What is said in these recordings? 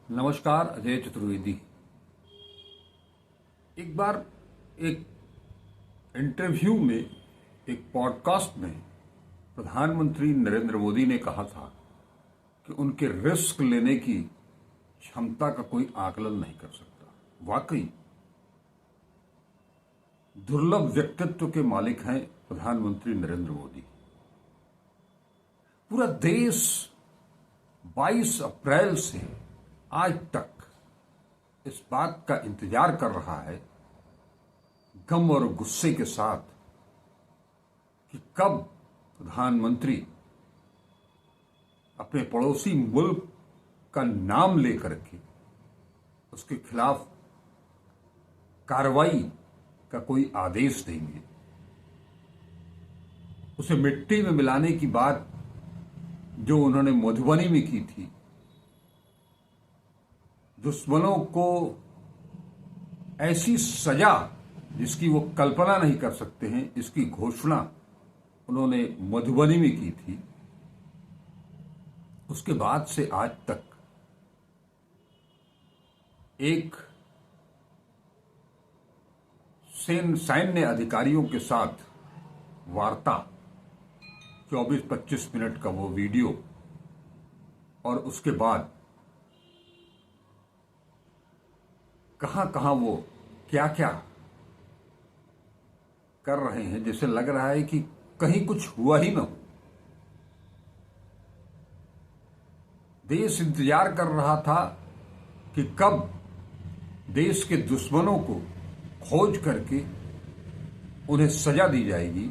नमस्कार। अजय चतुर्वेदी। एक बार एक इंटरव्यू में, एक पॉडकास्ट में प्रधानमंत्री नरेंद्र मोदी ने कहा था कि उनके रिस्क लेने की क्षमता का कोई आकलन नहीं कर सकता। वाकई दुर्लभ व्यक्तित्व के मालिक हैं प्रधानमंत्री नरेंद्र मोदी। पूरा देश 22 अप्रैल से आज तक इस बात का इंतजार कर रहा है गम और गुस्से के साथ कि कब प्रधानमंत्री अपने पड़ोसी मुल्क का नाम लेकर के उसके खिलाफ कार्रवाई का कोई आदेश देंगे। उसे मिट्टी में मिलाने की बात जो उन्होंने मधुबनी में की थी, दुश्मनों को ऐसी सजा जिसकी वो कल्पना नहीं कर सकते हैं, इसकी घोषणा उन्होंने मधुबनी में की थी। उसके बाद से आज तक एक सैन्य अधिकारियों के साथ वार्ता 24-25 मिनट का वो वीडियो, और उसके बाद कहां वो क्या क्या कर रहे हैं, जैसे लग रहा है कि कहीं कुछ हुआ ही ना हो। देश इंतजार कर रहा था कि कब देश के दुश्मनों को खोज करके उन्हें सजा दी जाएगी।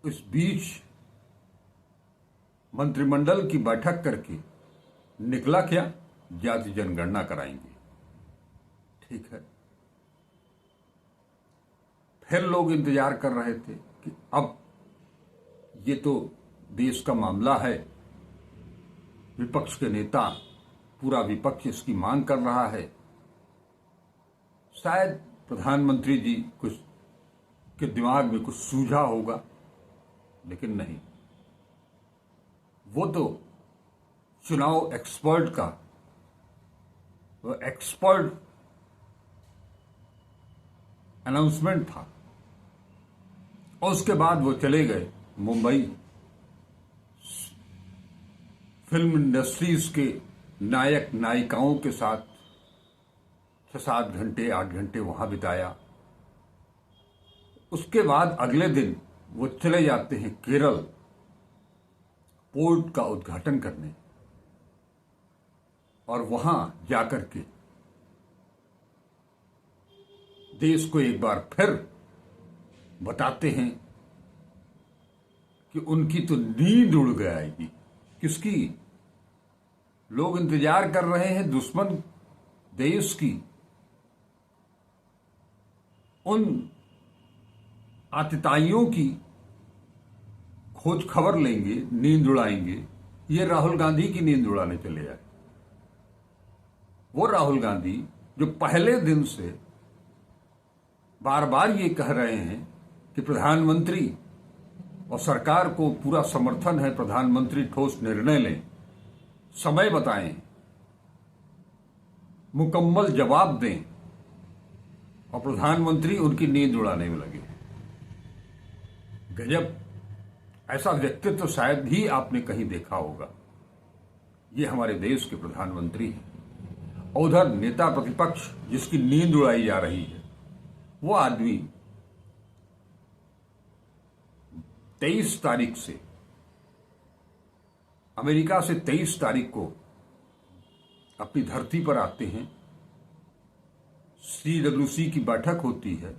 इस बीच मंत्रिमंडल की बैठक करके निकला क्या? जाति जनगणना कराएंगे। ठीक है, फिर लोग इंतजार कर रहे थे कि अब ये तो देश का मामला है, विपक्ष के नेता, पूरा विपक्ष इसकी मांग कर रहा है, शायद प्रधानमंत्री जी कुछ के दिमाग में कुछ सूझा होगा। लेकिन नहीं, वो तो चुनाव एक्सपर्ट का वो एक्सपर्ट अनाउंसमेंट था, और उसके बाद वो चले गए मुंबई। फिल्म इंडस्ट्रीज के नायक नायिकाओं के साथ 6-7 घंटे 8 घंटे वहां बिताया। उसके बाद अगले दिन वो चले जाते हैं केरल पोर्ट का उद्घाटन करने, और वहां जाकर के देश को एक बार फिर बताते हैं कि उनकी तो नींद उड़ जाएगी। किसकी? लोग इंतजार कर रहे हैं दुश्मन देश की उन आतताइयों की खोज खबर लेंगे, नींद उड़ाएंगे। ये राहुल गांधी की नींद उड़ाने चले आए। वो राहुल गांधी जो पहले दिन से बार बार ये कह रहे हैं कि प्रधानमंत्री और सरकार को पूरा समर्थन है, प्रधानमंत्री ठोस निर्णय लें, समय बताएं, मुकम्मल जवाब दें, और प्रधानमंत्री उनकी नींद उड़ाने में लगे। गजब! ऐसा व्यक्तित्व शायद ही आपने कहीं देखा होगा। ये हमारे देश के प्रधानमंत्री हैं। उधर नेता प्रतिपक्ष जिसकी नींद उड़ाई जा रही है, वो आदमी 23 तारीख से अमेरिका से 23 तारीख को अपनी धरती पर आते हैं। CWC की बैठक होती है,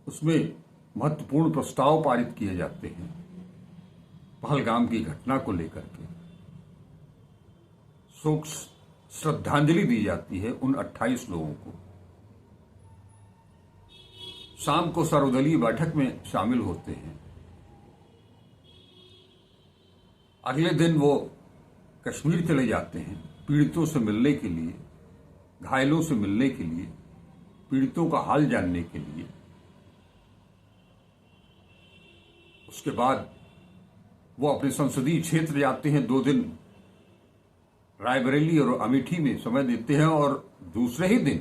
उसमें महत्वपूर्ण प्रस्ताव पारित किए जाते हैं पहलगाम की घटना को लेकर के। शोक श्रद्धांजलि दी जाती है उन 28 लोगों को। शाम को सर्वदलीय बैठक में शामिल होते हैं। अगले दिन वो कश्मीर चले जाते हैं पीड़ितों से मिलने के लिए, घायलों से मिलने के लिए, पीड़ितों का हाल जानने के लिए। उसके बाद वो अपने संसदीय क्षेत्र जाते हैं 2 दिन रायबरेली और अमेठी में समय देते हैं और दूसरे ही दिन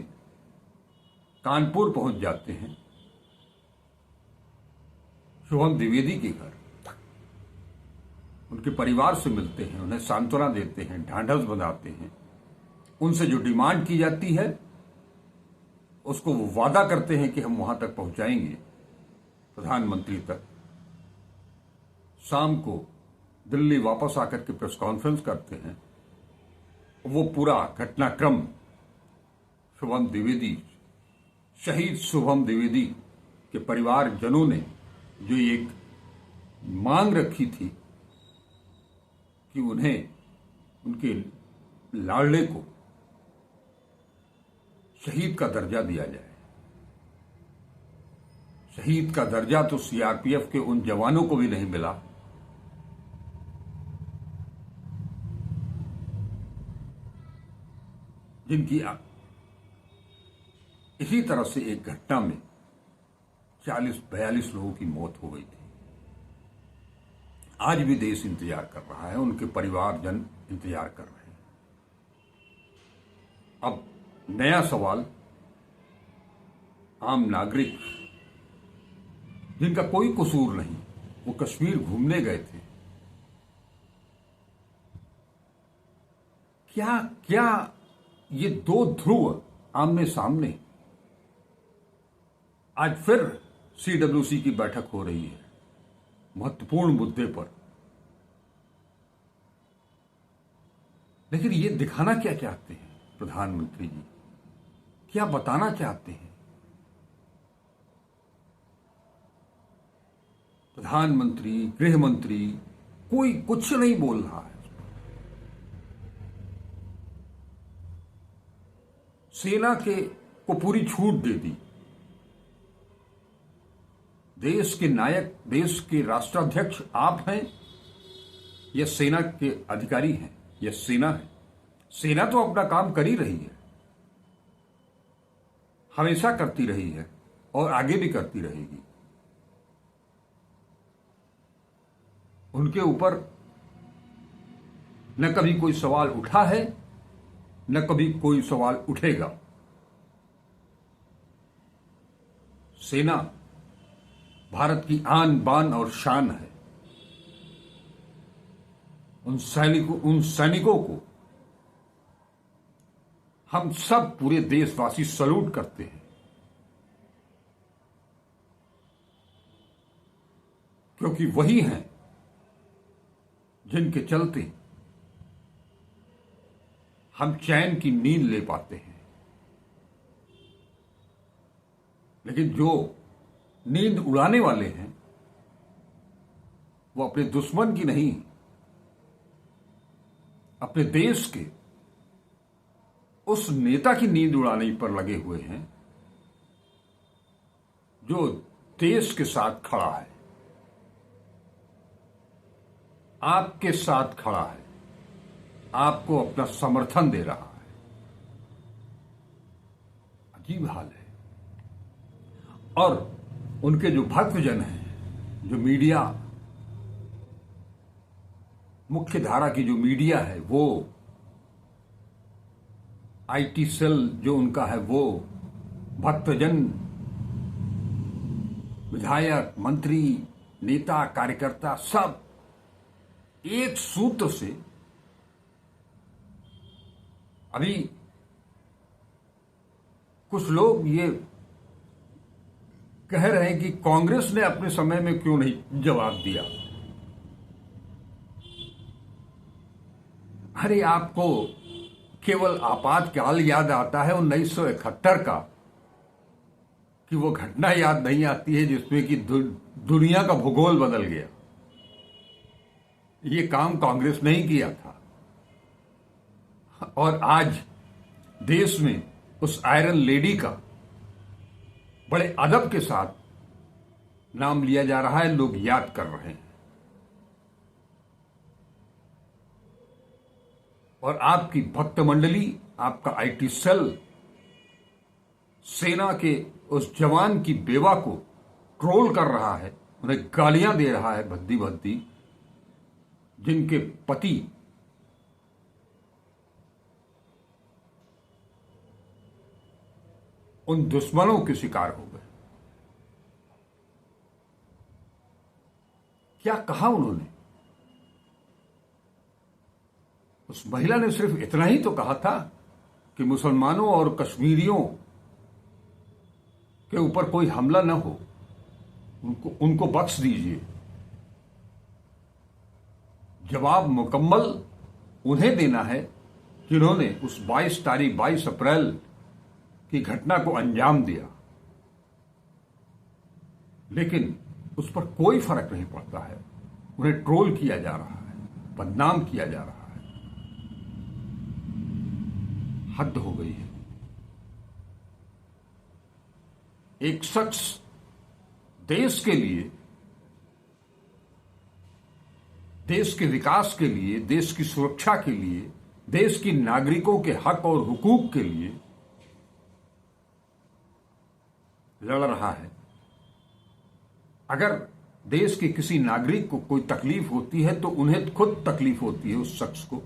कानपुर पहुंच जाते हैं शुभम द्विवेदी के घर, उनके परिवार से मिलते हैं, उन्हें सांत्वना देते हैं, ढांढस बंधाते हैं, उनसे जो डिमांड की जाती है उसको वो वादा करते हैं कि हम वहां तक पहुंचाएंगे, प्रधानमंत्री तक। शाम को दिल्ली वापस आकर के प्रेस कॉन्फ्रेंस करते हैं। वो पूरा घटनाक्रम शुभम द्विवेदी, शहीद शुभम द्विवेदी के परिवारजनों ने जो एक मांग रखी थी कि उन्हें उनके लाडले को शहीद का दर्जा दिया जाए। शहीद का दर्जा तो सीआरपीएफ के उन जवानों को भी नहीं मिला जिनकी इसी तरह से एक घटना में 40-42 लोगों की मौत हो गई थी। आज भी देश इंतजार कर रहा है, उनके परिवारजन इंतजार कर रहे हैं। अब नया सवाल, आम नागरिक जिनका कोई कसूर नहीं, वो कश्मीर घूमने गए थे, क्या क्या ये दो ध्रुव आमने सामने? आज फिर सीडब्ल्यूसी की बैठक हो रही है महत्वपूर्ण मुद्दे पर, लेकिन ये दिखाना क्या चाहते हैं प्रधानमंत्री जी? क्या बताना चाहते हैं? प्रधानमंत्री, गृह मंत्री, कोई कुछ नहीं बोल रहा है। सेना को पूरी छूट दे दी। देश के नायक, देश के राष्ट्राध्यक्ष आप हैं या सेना के अधिकारी हैं या सेना है? सेना तो अपना काम कर ही रही है, हमेशा करती रही है और आगे भी करती रहेगी। उनके ऊपर न कभी कोई सवाल उठा है, न कभी कोई सवाल उठेगा। सेना भारत की आन बान और शान है। उन सैनिकों को हम सब पूरे देशवासी सैल्यूट करते हैं, क्योंकि वही हैं जिनके चलते हम चैन की नींद ले पाते हैं। लेकिन जो नींद उड़ाने वाले हैं वो अपने दुश्मन की नहीं, अपने देश के उस नेता की नींद उड़ाने पर लगे हुए हैं जो देश के साथ खड़ा है, आपके साथ खड़ा है, आपको अपना समर्थन दे रहा है। अजीब हाल है। और उनके जो भक्तजन हैं, जो मीडिया, मुख्य धारा की जो मीडिया है, वो आईटी सेल जो उनका है, वो भक्तजन, विधायक, मंत्री, नेता, कार्यकर्ता सब एक सूत्र से अभी कुछ लोग ये कह रहे हैं कि कांग्रेस ने अपने समय में क्यों नहीं जवाब दिया। अरे आपको केवल आपातकाल याद आता है 1971 का, कि वो घटना याद नहीं आती है जिसमें कि दुनिया का भूगोल बदल गया। ये काम कांग्रेस ने ही किया था। और आज देश में उस आयरन लेडी का बड़े अदब के साथ नाम लिया जा रहा है, लोग याद कर रहे हैं। और आपकी भक्त मंडली, आपका आईटी सेल सेना के उस जवान की बेवा को ट्रोल कर रहा है, उन्हें गालियां दे रहा है भद्दी भद्दी, जिनके पति उन दुश्मनों के शिकार हो गए। क्या कहा उन्होंने? उस महिला ने सिर्फ इतना ही तो कहा था कि मुसलमानों और कश्मीरियों के ऊपर कोई हमला न हो, उनको बख्श दीजिए। जवाब मुकम्मल उन्हें देना है जिन्होंने उस 22 अप्रैल की घटना को अंजाम दिया, लेकिन उस पर कोई फर्क नहीं पड़ता है। उन्हें ट्रोल किया जा रहा है, बदनाम किया जा रहा है। हद हो गई है। एक शख्स देश के लिए, देश के विकास के लिए, देश की सुरक्षा के लिए, देश की नागरिकों के हक और हुकूक के लिए लड़ रहा है। अगर देश के किसी नागरिक को कोई तकलीफ होती है तो उन्हें खुद तकलीफ होती है उस शख्स को,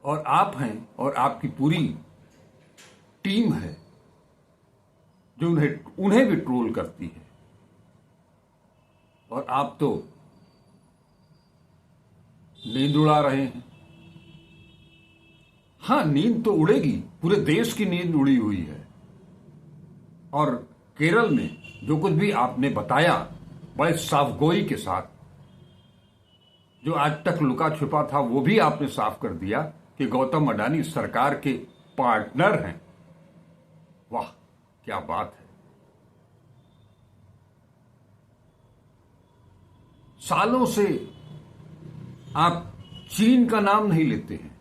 और आप हैं और आपकी पूरी टीम है जो उन्हें भी ट्रोल करती है, और आप तो नींद उड़ा रहे हैं। हां, नींद तो उड़ेगी, पूरे देश की नींद उड़ी हुई है। और केरल में जो कुछ भी आपने बताया बड़े साफगोई के साथ, जो आज तक लुका छिपा था वो भी आपने साफ कर दिया कि गौतम अडानी सरकार के पार्टनर हैं। वाह, क्या बात है। सालों से आप चीन का नाम नहीं लेते हैं,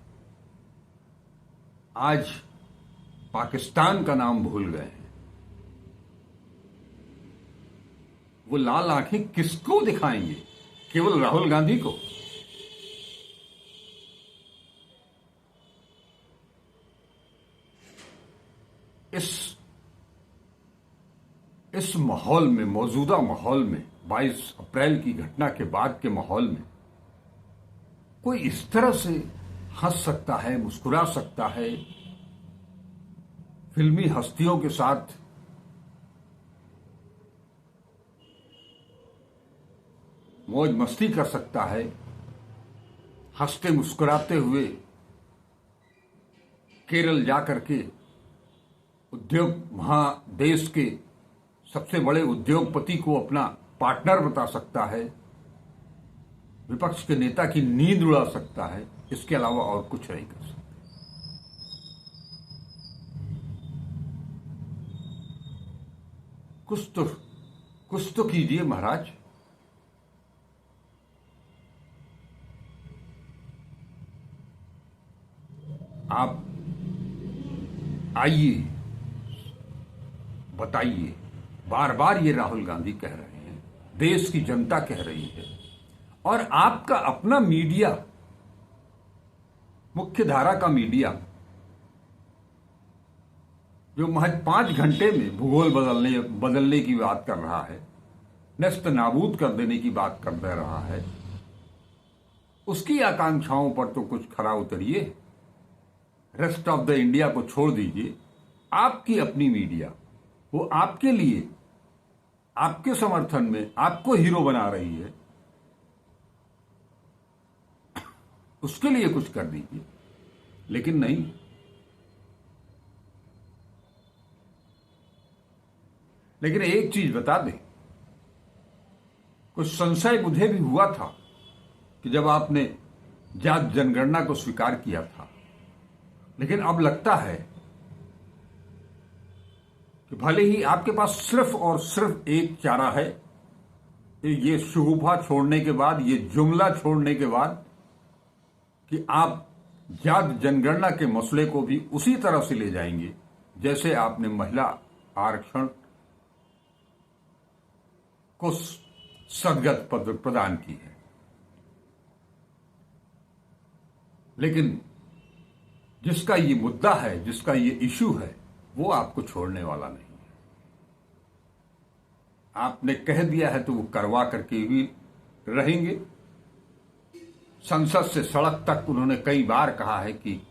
आज पाकिस्तान का नाम भूल गए हैं। वो लाल आंखें किसको दिखाएंगे? केवल राहुल गांधी को? इस माहौल में, मौजूदा माहौल में, 22 अप्रैल की घटना के बाद के माहौल में कोई इस तरह से हंस सकता है, मुस्कुरा सकता है, फिल्मी हस्तियों के साथ मौज मस्ती कर सकता है, हंसते मुस्कुराते हुए केरल जाकर के वहां देश के सबसे बड़े उद्योगपति को अपना पार्टनर बता सकता है, विपक्ष के नेता की नींद उड़ा सकता है। इसके अलावा और कुछ नहीं कर सकता। कुछ तो कीजिए महाराज। आप आइए, बताइए। बार बार ये राहुल गांधी कह रहे हैं, देश की जनता कह रही है, और आपका अपना मीडिया, मुख्य धारा का मीडिया, जो महज 5 घंटे में भूगोल बदलने की बात कर रहा है, नस्त नाबूद कर देने की बात कर दे रहा है, उसकी आकांक्षाओं पर तो कुछ खरा उतरिए। रेस्ट ऑफ द इंडिया को छोड़ दीजिए। आपकी अपनी मीडिया, वो आपके लिए, आपके समर्थन में आपको हीरो बना रही है, उसके लिए कुछ कर दीजिए। लेकिन नहीं, लेकिन एक चीज बता दें, कुछ संशय मुझे भी हुआ था कि जब आपने जात जनगणना को स्वीकार किया था, लेकिन अब लगता है कि भले ही आपके पास सिर्फ और सिर्फ एक चारा है, ये शुगुफा छोड़ने के बाद, ये जुमला छोड़ने के बाद, कि आप जात जनगणना के मसले को भी उसी तरह से ले जाएंगे जैसे आपने महिला आरक्षण को सदगत प्रदान की है। लेकिन जिसका ये मुद्दा है, जिसका ये इशू है, वो आपको छोड़ने वाला नहीं है। आपने कह दिया है तो वो करवा करके ही रहेंगे। संसद से सड़क तक उन्होंने कई बार कहा है कि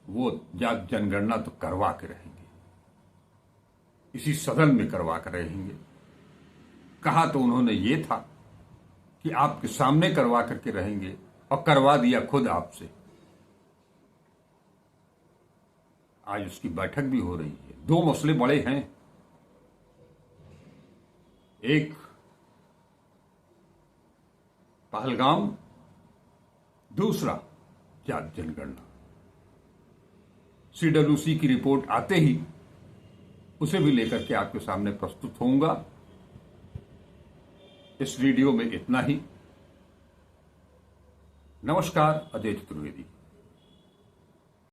वो जात जनगणना तो करवा के रहेंगे। इसी सदन में करवा कर रहेंगे। कहा तो उन्होंने ये था कि आपके सामने करवा करके रहेंगे, और करवा दिया खुद आपसे। आज उसकी बैठक भी हो रही है। दो मसले बड़े हैं, एक पहलगाम, दूसरा जाति जनगणना। CWC की रिपोर्ट आते ही उसे भी लेकर के आपके सामने प्रस्तुत होऊंगा। इस वीडियो में इतना ही। नमस्कार, अजय चतुर्वेदी।